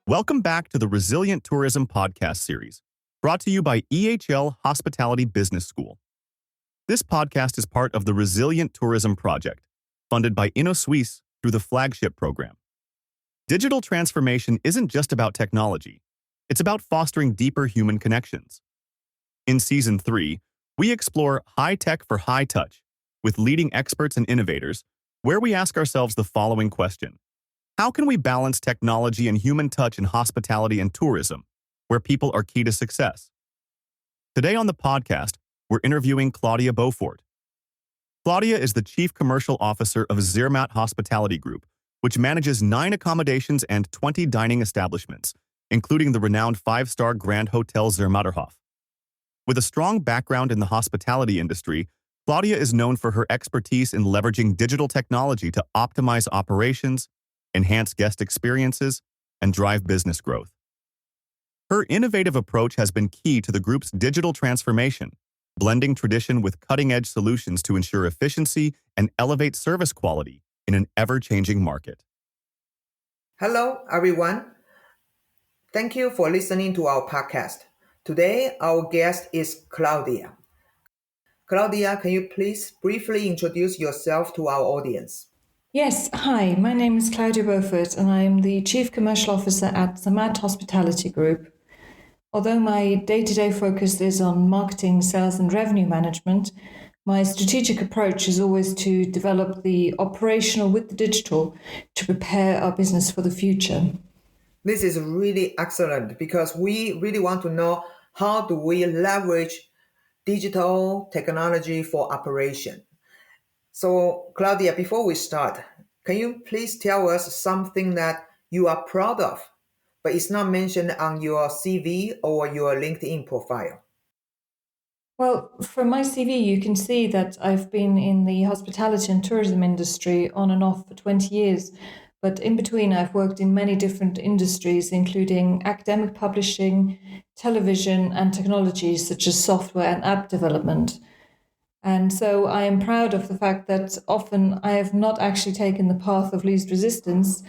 Welcome back to the Resilient Tourism podcast series, brought to you by EHL Hospitality Business School. This podcast is part of the Resilient Tourism Project, funded by InnoSuisse through the flagship program. Digital transformation isn't just about technology. It's about fostering deeper human connections. In Season 3, we explore high tech for high touch with leading experts and innovators, where we ask ourselves the following question. How can we balance technology and human touch in hospitality and tourism, where people are key to success? Today on the podcast, we're interviewing Claudia Beaufort. Claudia is the Chief Commercial Officer of Zermatt Hospitality Group, which manages 9 accommodations and 20 dining establishments, including the renowned 5-star Grand Hotel Zermatterhof. With a strong background in the hospitality industry, Claudia is known for her expertise in leveraging digital technology to optimize operations, enhance guest experiences, and drive business growth. Her innovative approach has been key to the group's digital transformation, blending tradition with cutting-edge solutions to ensure efficiency and elevate service quality in an ever-changing market. Hello, everyone. Thank you for listening to our podcast. Today, our guest is Claudia. Claudia, can you please briefly introduce yourself to our audience? Yes, hi, my name is Claudia Beaufort and I'm the Chief Commercial Officer at Zermatt Hospitality Group. Although my day-to-day focus is on marketing, sales and revenue management, my strategic approach is always to develop the operational with the digital to prepare our business for the future. This is really excellent because we really want to know how do we leverage digital technology for operation. So, Claudia, before we start, can you please tell us something that you are proud of, but it's not mentioned on your CV or your LinkedIn profile? Well, from my CV, you can see that I've been in the hospitality and tourism industry on and off for 20 years. But in between, I've worked in many different industries, including academic publishing, television, and technologies such as software and app development. And so I am proud of the fact that often I have not actually taken the path of least resistance,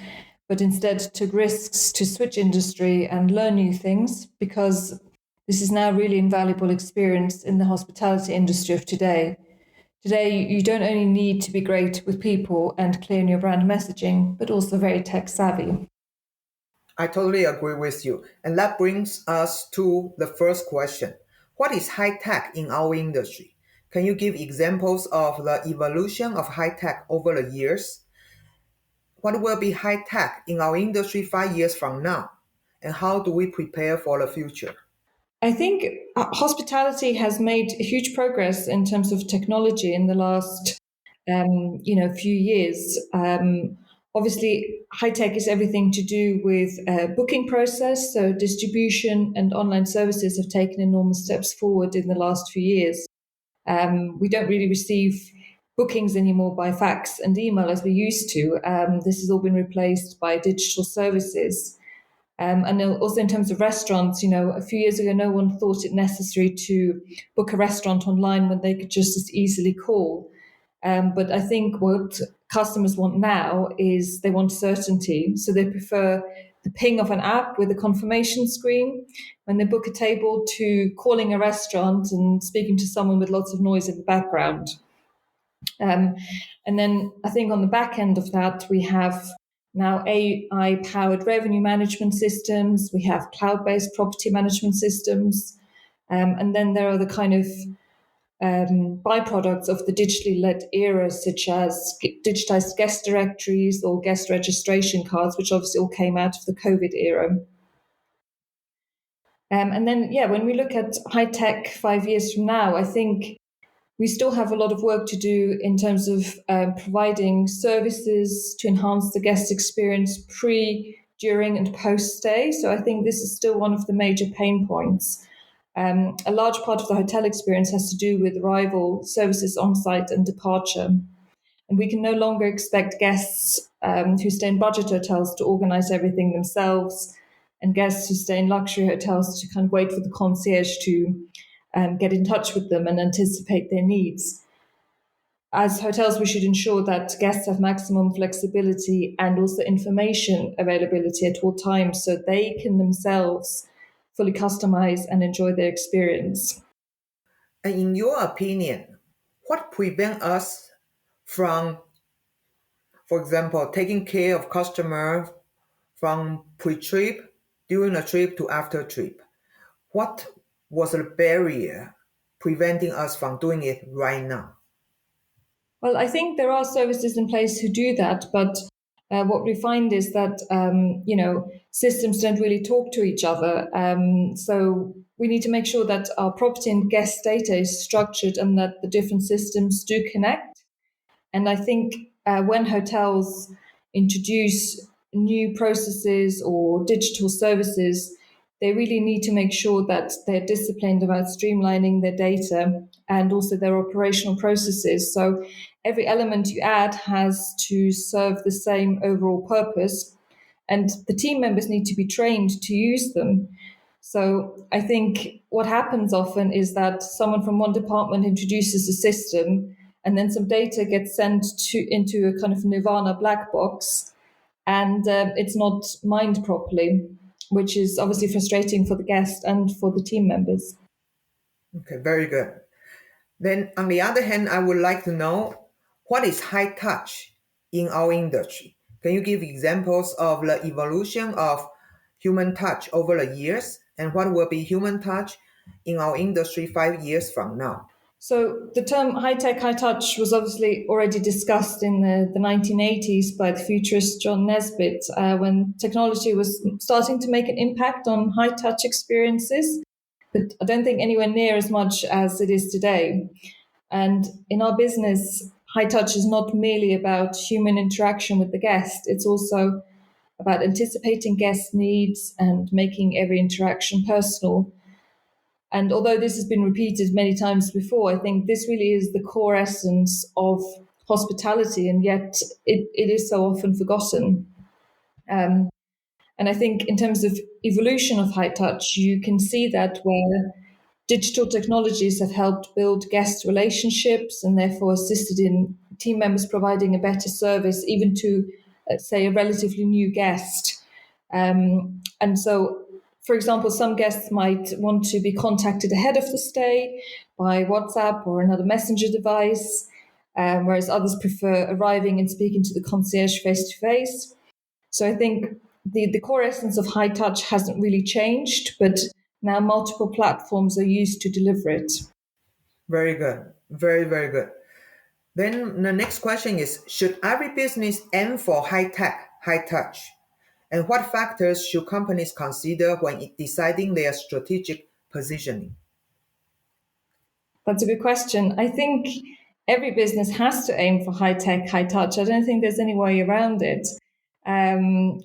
but instead took risks to switch industry and learn new things, because this is now really invaluable experience in the hospitality industry of today. Today, you don't only need to be great with people and clear in your brand messaging, but also very tech savvy. I totally agree with you. And that brings us to the first question. What is high tech in our industry? Can you give examples of the evolution of high tech over the years? What will be high tech in our industry 5 years from now? And how do we prepare for the future? I think hospitality has made huge progress in terms of technology in the last, few years. Obviously, high tech is everything to do with booking process. So distribution and online services have taken enormous steps forward in the last few years. We don't really receive bookings anymore by fax and email as we used to. This has all been replaced by digital services. And also in terms of restaurants, a few years ago, no one thought it necessary to book a restaurant online when they could just as easily call. But I think what customers want now is they want certainty. So they prefer the ping of an app with a confirmation screen when they book a table to calling a restaurant and speaking to someone with lots of noise in the background. And then I think on the back end of that, we have now AI-powered revenue management systems. We have cloud-based property management systems. And then there are the kind of byproducts of the digitally led era, such as digitized guest directories or guest registration cards, which obviously all came out of the COVID era. And then, when we look at high tech 5 years from now, I think we still have a lot of work to do in terms of providing services to enhance the guest experience pre, during, and post stay. So I think this is still one of the major pain points. A large part of the hotel experience has to do with arrival, services on site, and departure. And we can no longer expect guests who stay in budget hotels to organize everything themselves, and guests who stay in luxury hotels to kind of wait for the concierge to get in touch with them and anticipate their needs. as hotels, we should ensure that guests have maximum flexibility and also information availability at all times so they can themselves fully customize and enjoy their experience. And in your opinion, what prevents us from, for example, taking care of customer from pre-trip, during a trip to after trip? What was the barrier preventing us from doing it right now? Well, I think there are services in place who do that, but what we find is that systems don't really talk to each other. So we need to make sure that our property and guest data is structured and that the different systems do connect. And I think when hotels introduce new processes or digital services, they really need to make sure that they're disciplined about streamlining their data and also their operational processes. So every element you add has to serve the same overall purpose, and the team members need to be trained to use them. So I think what happens often is that someone from one department introduces a system and then some data gets sent into a kind of nirvana black box, and it's not mined properly, which is obviously frustrating for the guest and for the team members. Okay, very good. Then, on the other hand, I would like to know what is high touch in our industry. Can you give examples of the evolution of human touch over the years and what will be human touch in our industry 5 years from now? So the term high tech, high touch was obviously already discussed in the 1980s by the futurist John Nesbitt when technology was starting to make an impact on high touch experiences, but I don't think anywhere near as much as it is today. And in our business, high touch is not merely about human interaction with the guest, it's also about anticipating guest needs and making every interaction personal. And although this has been repeated many times before, I think this really is the core essence of hospitality, and yet it is so often forgotten. Um, and I think in terms of evolution of high touch, you can see that where digital technologies have helped build guest relationships and therefore assisted in team members providing a better service, even to, let's say, a relatively new guest. And so, for example, some guests might want to be contacted ahead of the stay by WhatsApp or another messenger device, whereas others prefer arriving and speaking to the concierge face to face. So I think the core essence of high touch hasn't really changed, but now multiple platforms are used to deliver it. Very good. Very, very good. Then the next question is, should every business aim for high tech, high touch? And what factors should companies consider when deciding their strategic positioning? That's a good question. I think every business has to aim for high tech, high touch. I don't think there's any way around it.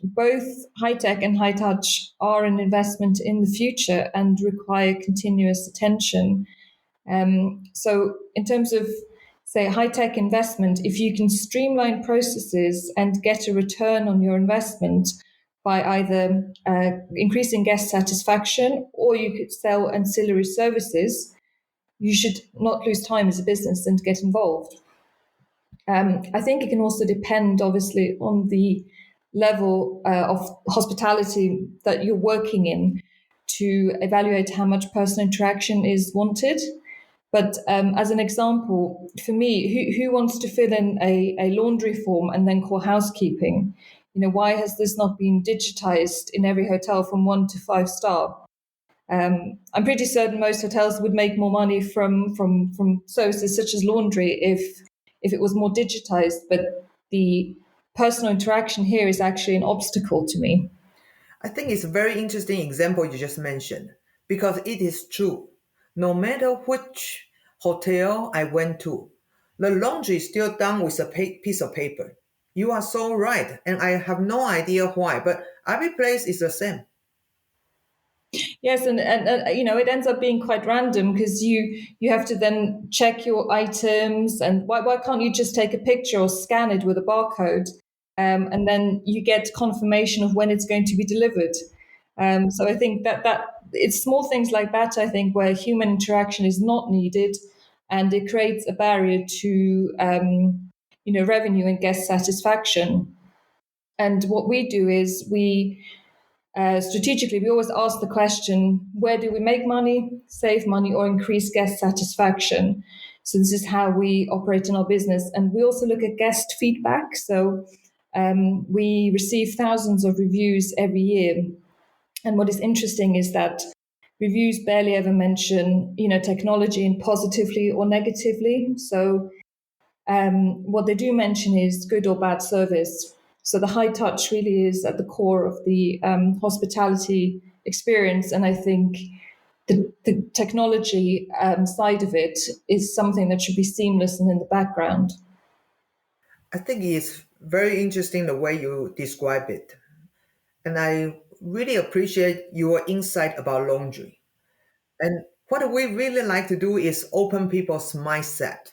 Both high tech and high touch are an investment in the future and require continuous attention. So, in terms of, say, high tech investment, if you can streamline processes and get a return on your investment by either increasing guest satisfaction or you could sell ancillary services, you should not lose time as a business and get involved. I think it can also depend, obviously, on the level of hospitality that you're working in to evaluate how much personal interaction is wanted. But as an example, for me, who wants to fill in a laundry form and then call housekeeping? Why has this not been digitized in every hotel from 1 to 5 star? I'm pretty certain most hotels would make more money from services such as laundry if it was more digitized. But the personal interaction here is actually an obstacle to me. I think it's a very interesting example you just mentioned because it is true. No matter which hotel I went to, the laundry is still done with a piece of paper. You are so right, and I have no idea why, but every place is the same. Yes, and it ends up being quite random because you have to then check your items, and why can't you just take a picture or scan it with a barcode, and then you get confirmation of when it's going to be delivered. So I think that it's small things like that, I think, where human interaction is not needed, and it creates a barrier to revenue and guest satisfaction. And what we do is strategically, we always ask the question, where do we make money, save money, or increase guest satisfaction? So this is how we operate in our business. And we also look at guest feedback. So we receive thousands of reviews every year. And what is interesting is that reviews barely ever mention, technology in positively or negatively. So what they do mention is good or bad service. So the high touch really is at the core of the hospitality experience. And I think the technology side of it is something that should be seamless and in the background. I think it's very interesting the way you describe it. And I really appreciate your insight about laundry. And what we really like to do is open people's mindset.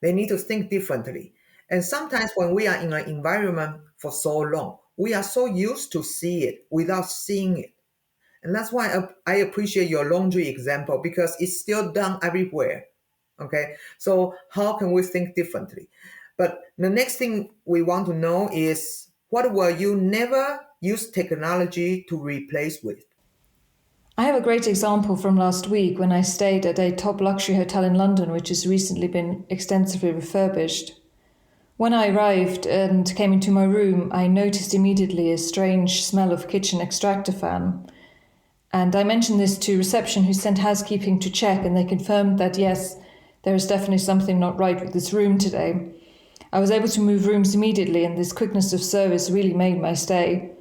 They need to think differently. And sometimes when we are in an environment for so long, we are so used to see it without seeing it. And that's why I appreciate your laundry example because it's still done everywhere. Okay. So how can we think differently? But the next thing we want to know is what will you never use technology to replace with? I have a great example from last week when I stayed at a top luxury hotel in London, which has recently been extensively refurbished. When I arrived and came into my room, I noticed immediately a strange smell of kitchen extractor fan. And I mentioned this to reception, who sent housekeeping to check, and they confirmed that yes, there is definitely something not right with this room today. I was able to move rooms immediately, and this quickness of service really made my stay.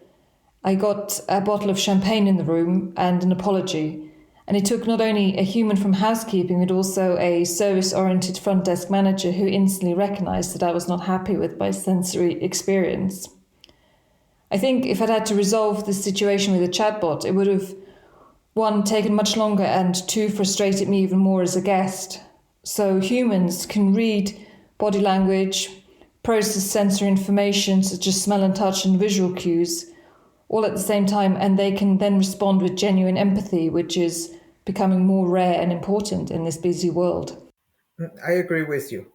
I got a bottle of champagne in the room and an apology. And it took not only a human from housekeeping, but also a service-oriented front desk manager who instantly recognized that I was not happy with my sensory experience. I think if I'd had to resolve this situation with a chatbot, it would have, one, taken much longer, and two, frustrated me even more as a guest. So humans can read body language, process sensory information such as smell and touch and visual cues, all at the same time, and they can then respond with genuine empathy, which is becoming more rare and important in this busy world. I agree with you.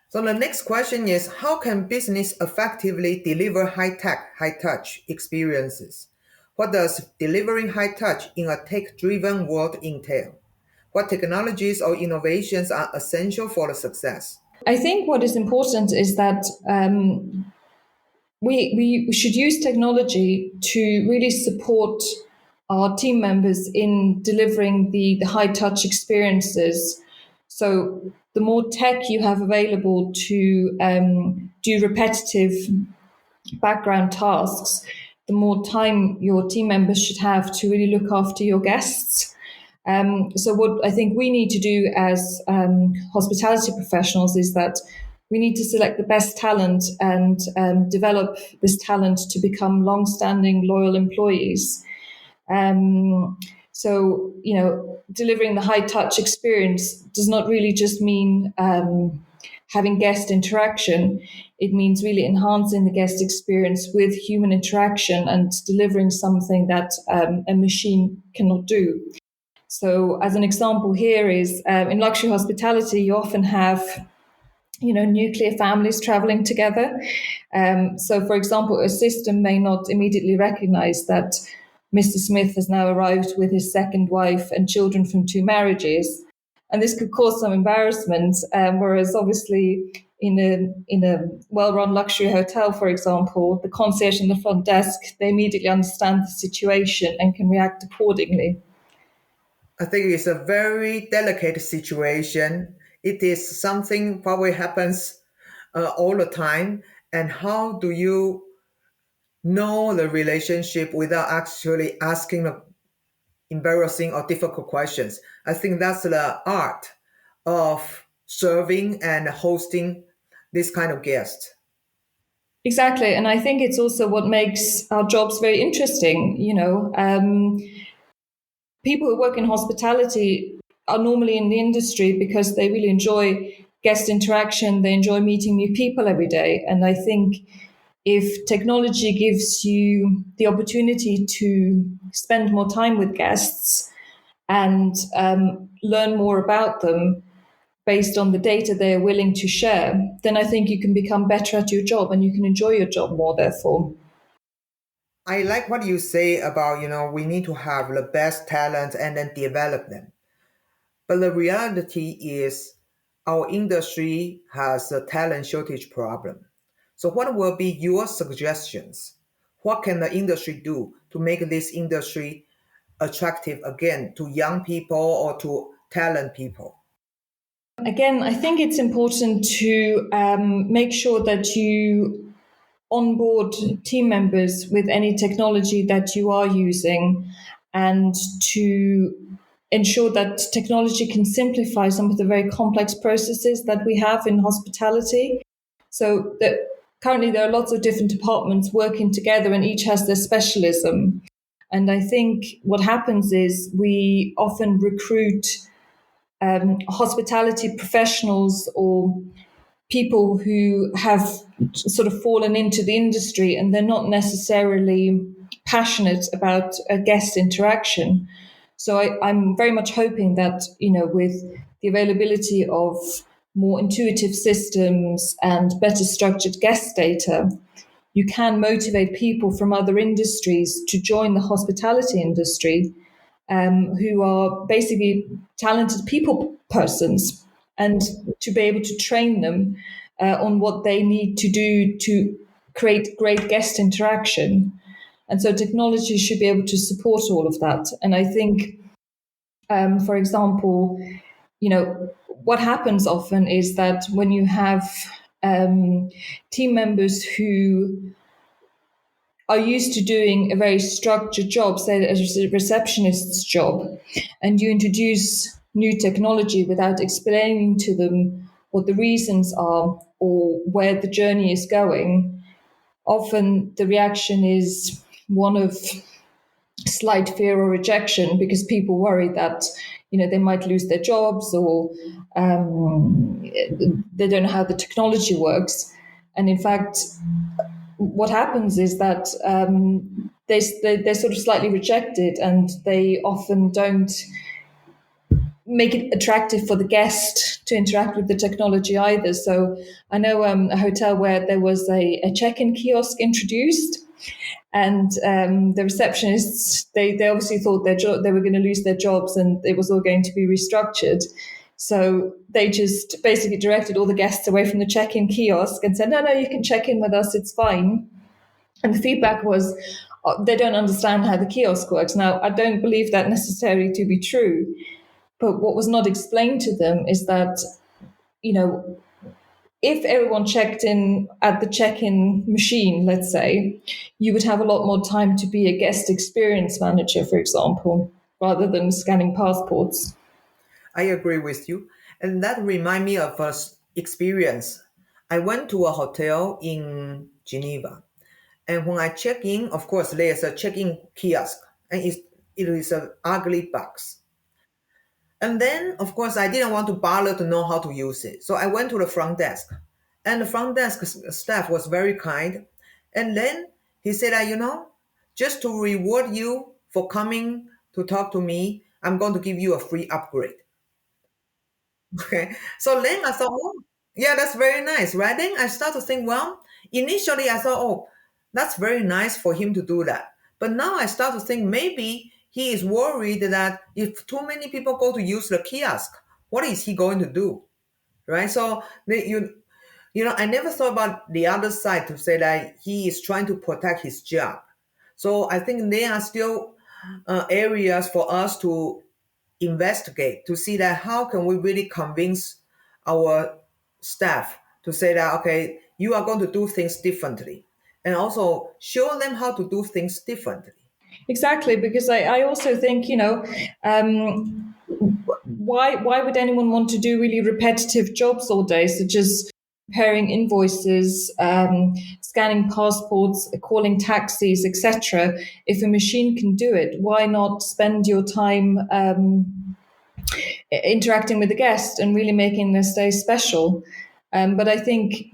So the next question is how can business effectively deliver high-tech, high-touch experiences? What does delivering high touch in a tech-driven world entail? What technologies or innovations are essential for the success? I think what is important is that we should use technology to really support our team members in delivering the high touch experiences. So the more tech you have available to do repetitive background tasks, the more time your team members should have to really look after your guests. So what I think we need to do as hospitality professionals is that we need to select the best talent and develop this talent to become long-standing, loyal employees. So, delivering the high-touch experience does not really just mean having guest interaction. It means really enhancing the guest experience with human interaction and delivering something that a machine cannot do. So, as an example, here is in luxury hospitality, you often have nuclear families traveling together. So, for example, a system may not immediately recognize that Mr. Smith has now arrived with his second wife and children from two marriages, and this could cause some embarrassment. Whereas, obviously, in a well-run luxury hotel, for example, the concierge and the front desk, they immediately understand the situation and can react accordingly. I think it's a very delicate situation. It is something probably happens all the time. And how do you know the relationship without actually asking embarrassing or difficult questions? I think that's the art of serving and hosting this kind of guest. Exactly, and I think it's also what makes our jobs very interesting. People who work in hospitality are normally in the industry because they really enjoy guest interaction. They enjoy meeting new people every day, and I think if technology gives you the opportunity to spend more time with guests and learn more about them, based on the data they're willing to share, then I think you can become better at your job and you can enjoy your job more, therefore. I like what you say about, we need to have the best talent and then develop them. But the reality is our industry has a talent shortage problem. So what will be your suggestions? What can the industry do to make this industry attractive again to young people or to talent people? Again, I think it's important to make sure that you onboard team members with any technology that you are using, and to ensure that technology can simplify some of the very complex processes that we have in hospitality. So that currently there are lots of different departments working together and each has their specialism. And I think what happens is we often recruit hospitality professionals or people who have sort of fallen into the industry and they're not necessarily passionate about a guest interaction. So I'm very much hoping that, with the availability of more intuitive systems and better structured guest data, you can motivate people from other industries to join the hospitality industry, who are basically talented people persons, and to be able to train them on what they need to do to create great guest interaction. And so technology should be able to support all of that. And I think, for example, what happens often is that when you have team members who are used to doing a very structured job, say as a receptionist's job, and you introduce new technology without explaining to them what the reasons are or where the journey is going, often the reaction is one of slight fear or rejection, because people worry that they might lose their jobs, or they don't know how the technology works. And in fact, what happens is that they're sort of slightly rejected, and they often don't make it attractive for the guest to interact with the technology either. So I know a hotel where there was a check-in kiosk introduced, and the receptionists, they obviously thought they were going to lose their jobs and it was all going to be restructured. So they just basically directed all the guests away from the check-in kiosk and said, no, you can check in with us, it's fine. And the feedback was, they don't understand how the kiosk works. Now, I don't believe that necessarily to be true. But what was not explained to them is that, if everyone checked in at the check-in machine, let's say, you would have a lot more time to be a guest experience manager, for example, rather than scanning passports. I agree with you. And that reminds me of an experience. I went to a hotel in Geneva. And when I check in, of course, there's a check-in kiosk. And it is an ugly box. And then, of course, I didn't want to bother to know how to use it. So I went to the front desk. And the front desk staff was very kind. And then he said, just to reward you for coming to talk to me, I'm going to give you a free upgrade. Okay. So then I thought, oh, yeah, that's very nice, right? Then I start to think, well, initially I thought, oh, that's very nice for him to do that. But now I start to think maybe he is worried that if too many people go to use the kiosk, what is he going to do? Right? So I never thought about the other side to say that he is trying to protect his job. So I think there are still areas for us to investigate to see that how can we really convince our staff to say that, okay, you are going to do things differently, and also show them how to do things differently. Exactly, because I also think, why would anyone want to do really repetitive jobs all day, such as preparing invoices, scanning passports, calling taxis, etc.? If a machine can do it, why not spend your time interacting with the guest and really making their stay special? But I think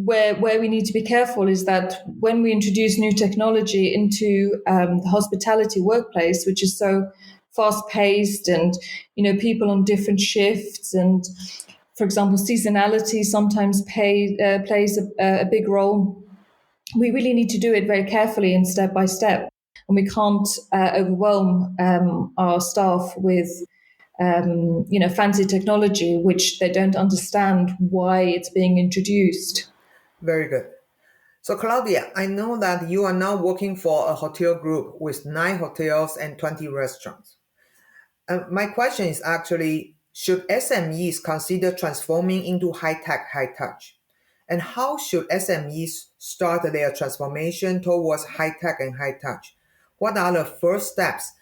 where we need to be careful is that when we introduce new technology into the hospitality workplace, which is so fast paced, and people on different shifts, and for example, seasonality sometimes plays a big role. We really need to do it very carefully and step by step, and we can't overwhelm our staff with fancy technology which they don't understand why it's being introduced. Very good. So, Claudia, I know that you are now working for a hotel group with 9 hotels and 20 restaurants. My question is actually, should SMEs consider transforming into high-tech, high-touch? And how should SMEs start their transformation towards high-tech and high-touch? What are the first steps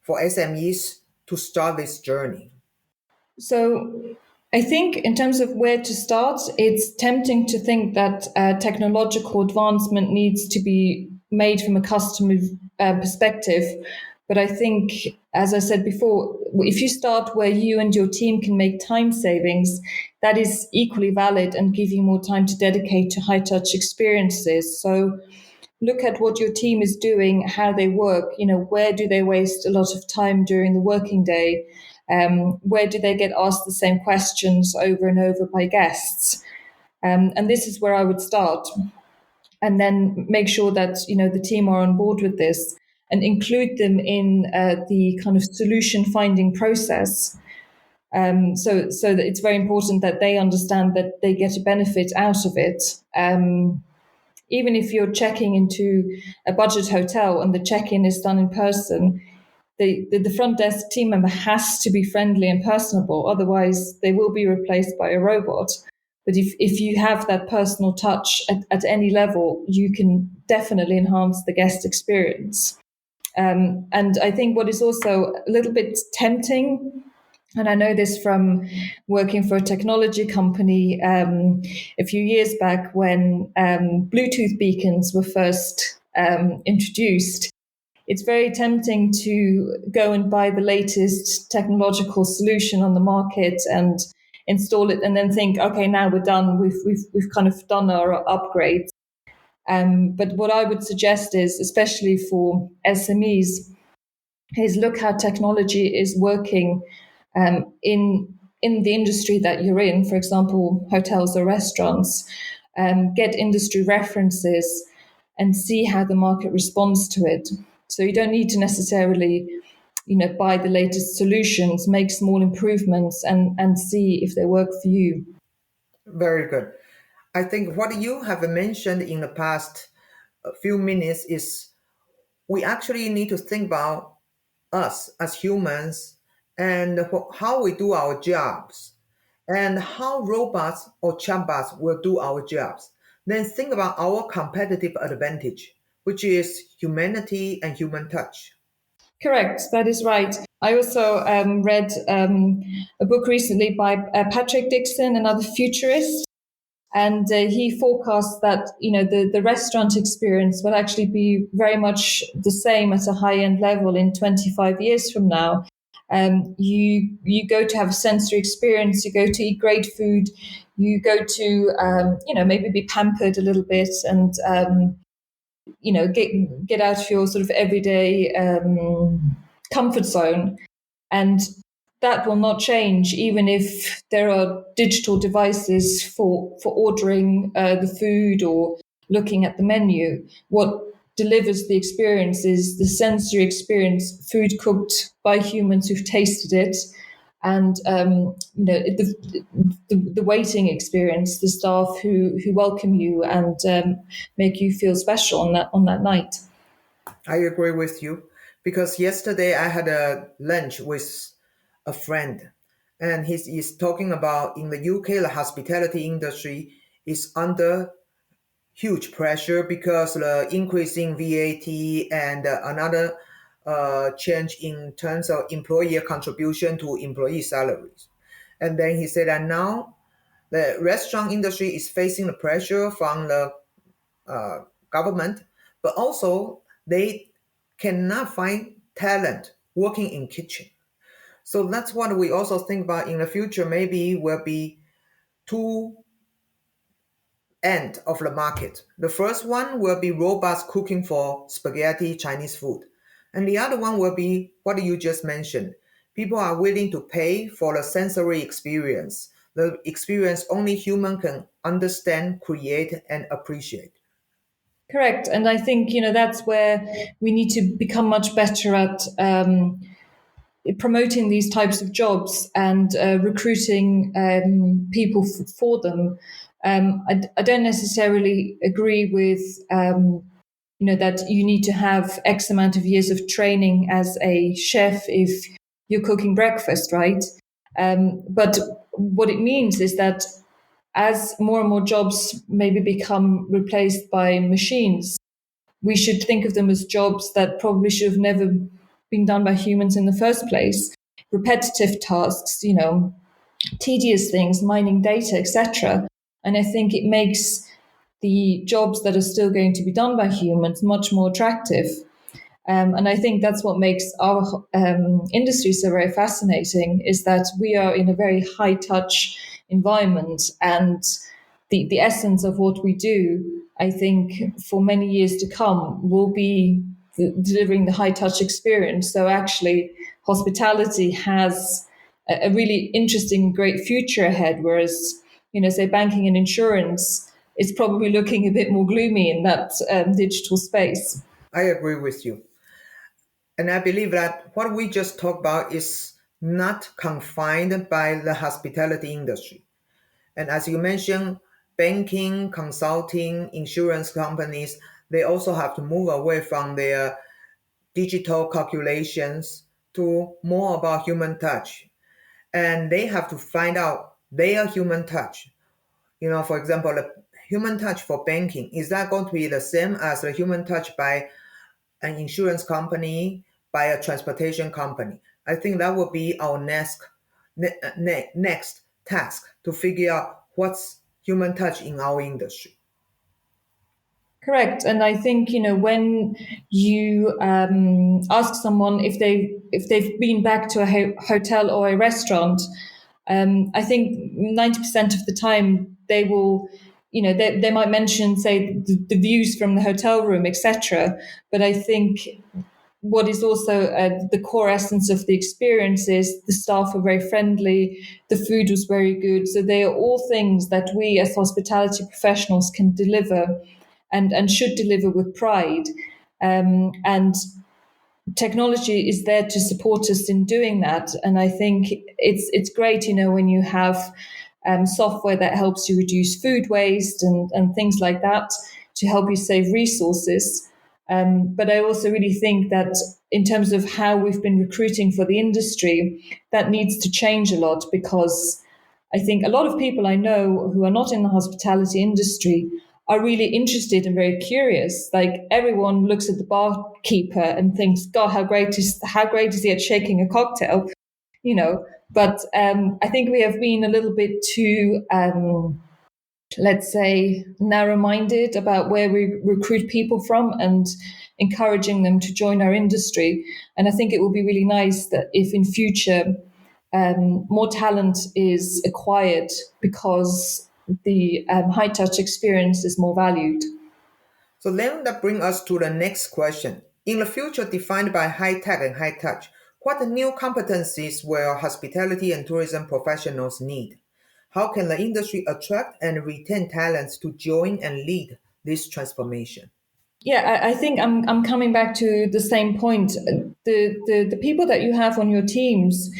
for SMEs to start this journey? So I think in terms of where to start, it's tempting to think that technological advancement needs to be made from a customer perspective. But I think, as I said before, if you start where you and your team can make time savings, that is equally valid and give you more time to dedicate to high touch experiences. So look at what your team is doing, how they work, where do they waste a lot of time during the working day? Where do they get asked the same questions over and over by guests? And this is where I would start. And then make sure that, the team are on board with this and include them in the kind of solution finding process. So that it's very important that they understand that they get a benefit out of it. Even if you're checking into a budget hotel and the check-in is done in person, the front desk team member has to be friendly and personable. Otherwise, they will be replaced by a robot. But if you have that personal touch at any level, you can definitely enhance the guest experience. And I think what is also a little bit tempting, and I know this from working for a technology company a few years back when Bluetooth beacons were first introduced. It's very tempting to go and buy the latest technological solution on the market and install it, and then think, okay, now we're done. We've kind of done our upgrades. But what I would suggest is, especially for SMEs, is look how technology is working in the industry that you're in. For example, hotels or restaurants. Get industry references and see how the market responds to it. So you don't need to necessarily, buy the latest solutions. Make small improvements and see if they work for you. Very good. I think what you have mentioned in the past few minutes is we actually need to think about us as humans and how we do our jobs and how robots or chatbots will do our jobs. Then think about our competitive advantage, which is humanity and human touch. Correct, that is right. I also read a book recently by Patrick Dixon, another futurist, and he forecasts that the restaurant experience will actually be very much the same at a high end level in 25 years from now. You go to have a sensory experience, you go to eat great food, you go to maybe be pampered a little bit, and get out of your sort of everyday comfort zone. And that will not change even if there are digital devices for ordering the food or looking at the menu. What delivers the experience is the sensory experience, food cooked by humans who've tasted it, and the waiting experience, the staff who welcome you and make you feel special on that night. I agree with you because yesterday I had a lunch with a friend and he's talking about in the UK, the hospitality industry is under huge pressure because the increasing VAT and another change in terms of employer contribution to employee salaries. And then he said that now the restaurant industry is facing the pressure from the government, but also they cannot find talent working in kitchen. So that's what we also think about in the future. Maybe will be two end of the market. The first one will be robots cooking for spaghetti Chinese food. And the other one will be what you just mentioned. People are willing to pay for the sensory experience, the experience only human can understand, create, and appreciate. Correct. And I think, that's where we need to become much better at promoting these types of jobs and recruiting people for them. I don't necessarily agree with that you need to have X amount of years of training as a chef if you're cooking breakfast, right? But what it means is that as more and more jobs maybe become replaced by machines, we should think of them as jobs that probably should have never been done by humans in the first place. Repetitive tasks, tedious things, mining data, etc. And I think it makes the jobs that are still going to be done by humans much more attractive. And I think that's what makes our industry so very fascinating is that we are in a very high touch environment, and the essence of what we do, I think, for many years to come, will be delivering the high touch experience. So actually, hospitality has a really interesting, great future ahead, whereas, say banking and insurance is probably looking a bit more gloomy in that digital space. I agree with you. And I believe that what we just talked about is not confined by the hospitality industry. And as you mentioned, banking, consulting, insurance companies, they also have to move away from their digital calculations to more about human touch. And they have to find out their human touch. For example, the human touch for banking, is that going to be the same as the human touch by an insurance company, by a transportation company? I think that will be our next task to figure out what's human touch in our industry. Correct, and I think when you ask someone if they've been back to a hotel or a restaurant, I think 90% of the time they will, they might mention, say, the views from the hotel room, etc. But I think what is also the core essence of the experience is the staff were very friendly, the food was very good. So they are all things that we as hospitality professionals can deliver and should deliver with pride. And technology is there to support us in doing that. And I think it's great, when you have software that helps you reduce food waste and things like that to help you save resources. But I also really think that in terms of how we've been recruiting for the industry, that needs to change a lot, because I think a lot of people I know who are not in the hospitality industry are really interested and very curious. Like, everyone looks at the barkeeper and thinks, "God, how great is he at shaking a cocktail?" But I think we have been a little bit too, let's say, narrow-minded about where we recruit people from and encouraging them to join our industry. And I think it will be really nice that if in future more talent is acquired because the high touch experience is more valued. So then that brings us to the next question. In the future defined by high tech and high touch, what new competencies will hospitality and tourism professionals need? How can the industry attract and retain talents to join and lead this transformation? Yeah, I think I'm coming back to the same point. The people that you have on your teams,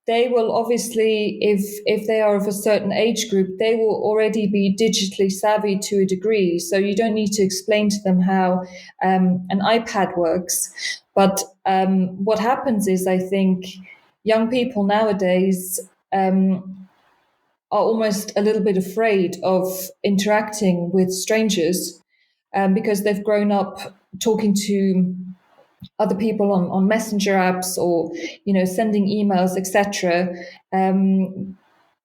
they will obviously, if they are of a certain age group, they will already be digitally savvy to a degree. So you don't need to explain to them how an iPad works. But what happens is, I think young people nowadays are almost a little bit afraid of interacting with strangers, because they've grown up talking to other people on messenger apps, or sending emails, etc.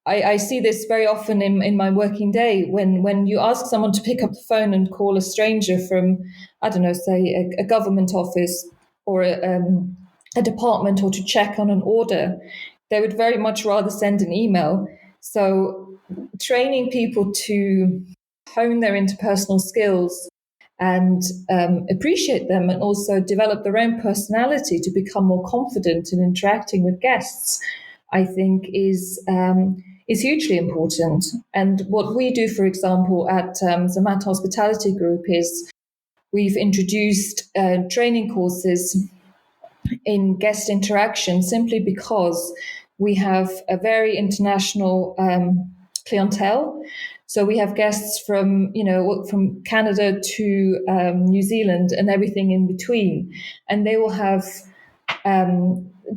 I see this very often in my working day, when you ask someone to pick up the phone and call a stranger from, I don't know, say a government office or a department, or to check on an order, they would very much rather send an email. So training people to hone their interpersonal skills and appreciate them, and also develop their own personality to become more confident in interacting with guests, I think is hugely important. And what we do, for example, at Zermatt Hospitality Group is we've introduced training courses in guest interaction simply because we have a very international clientele. So we have guests from from Canada to New Zealand and everything in between, and they will have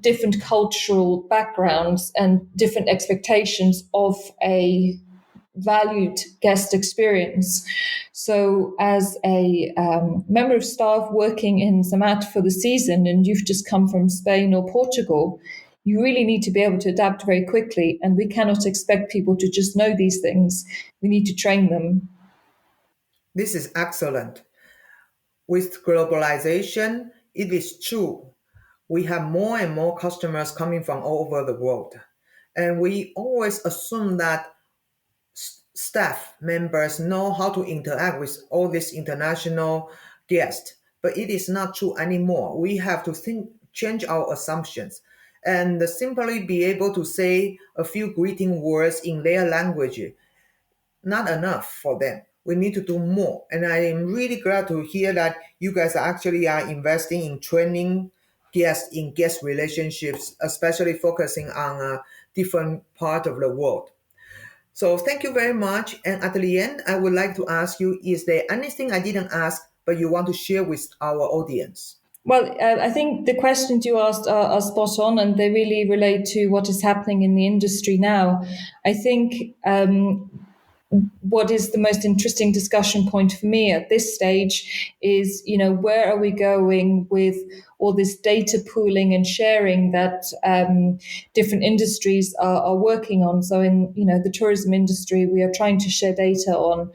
different cultural backgrounds and different expectations of a valued guest experience. So, as a member of staff working in Zermatt for the season, and you've just come from Spain or Portugal, you really need to be able to adapt very quickly. And we cannot expect people to just know these things. We need to train them. This is excellent. With globalization, it is true. We have more and more customers coming from all over the world. And we always assume that staff members know how to interact with all these international guests, but it is not true anymore. We have to change our assumptions and simply be able to say a few greeting words in their language. Not enough for them. We need to do more. And I am really glad to hear that you guys actually are investing in training guests in guest relationships, especially focusing on a different part of the world. So thank you very much. And at the end, I would like to ask you, is there anything I didn't ask, but you want to share with our audience? Well, I think the questions you asked are spot on, and they really relate to what is happening in the industry now. I think what is the most interesting discussion point for me at this stage is, where are we going with all this data pooling and sharing that different industries are working on. So in, the tourism industry, we are trying to share data on,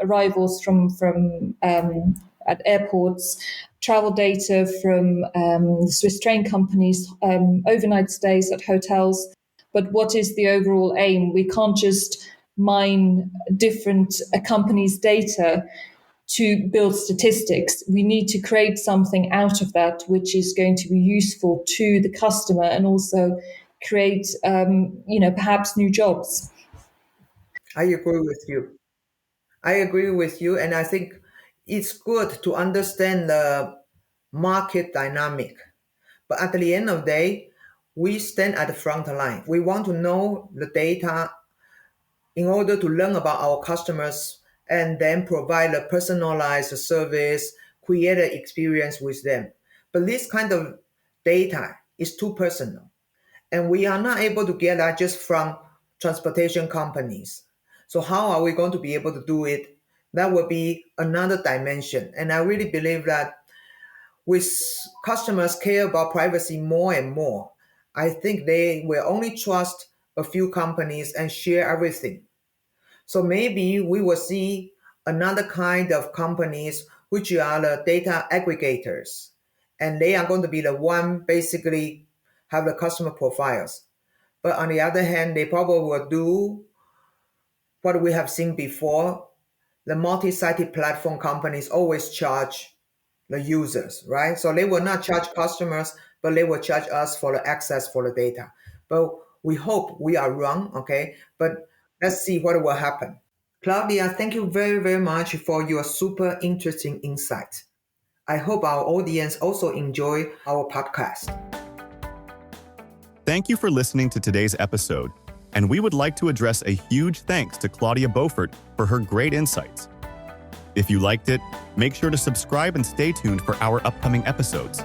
arrivals from at airports, travel data from Swiss train companies, overnight stays at hotels. But what is the overall aim? We can't just mine different companies' data to build statistics. We need to create something out of that which is going to be useful to the customer and also create, perhaps new jobs. I agree with you. I agree with you. And I think it's good to understand the market dynamic. But at the end of the day, we stand at the front line. We want to know the data in order to learn about our customers and then provide a personalized service, create an experience with them. But this kind of data is too personal. And we are not able to get that just from transportation companies. So how are we going to be able to do it? That will be another dimension. And I really believe that with customers care about privacy more and more, I think they will only trust a few companies and share everything. So maybe we will see another kind of companies which are the data aggregators. And they are going to be the one basically have the customer profiles. But on the other hand, they probably will do what we have seen before. The multi-sided platform companies always charge the users, right? So they will not charge customers, but they will charge us for the access for the data. But we hope we are wrong, okay? But let's see what will happen. Claudia, thank you very, very much for your super interesting insight. I hope our audience also enjoy our podcast. Thank you for listening to today's episode, and we would like to address a huge thanks to Claudia Beaufort for her great insights. If you liked it, make sure to subscribe and stay tuned for our upcoming episodes.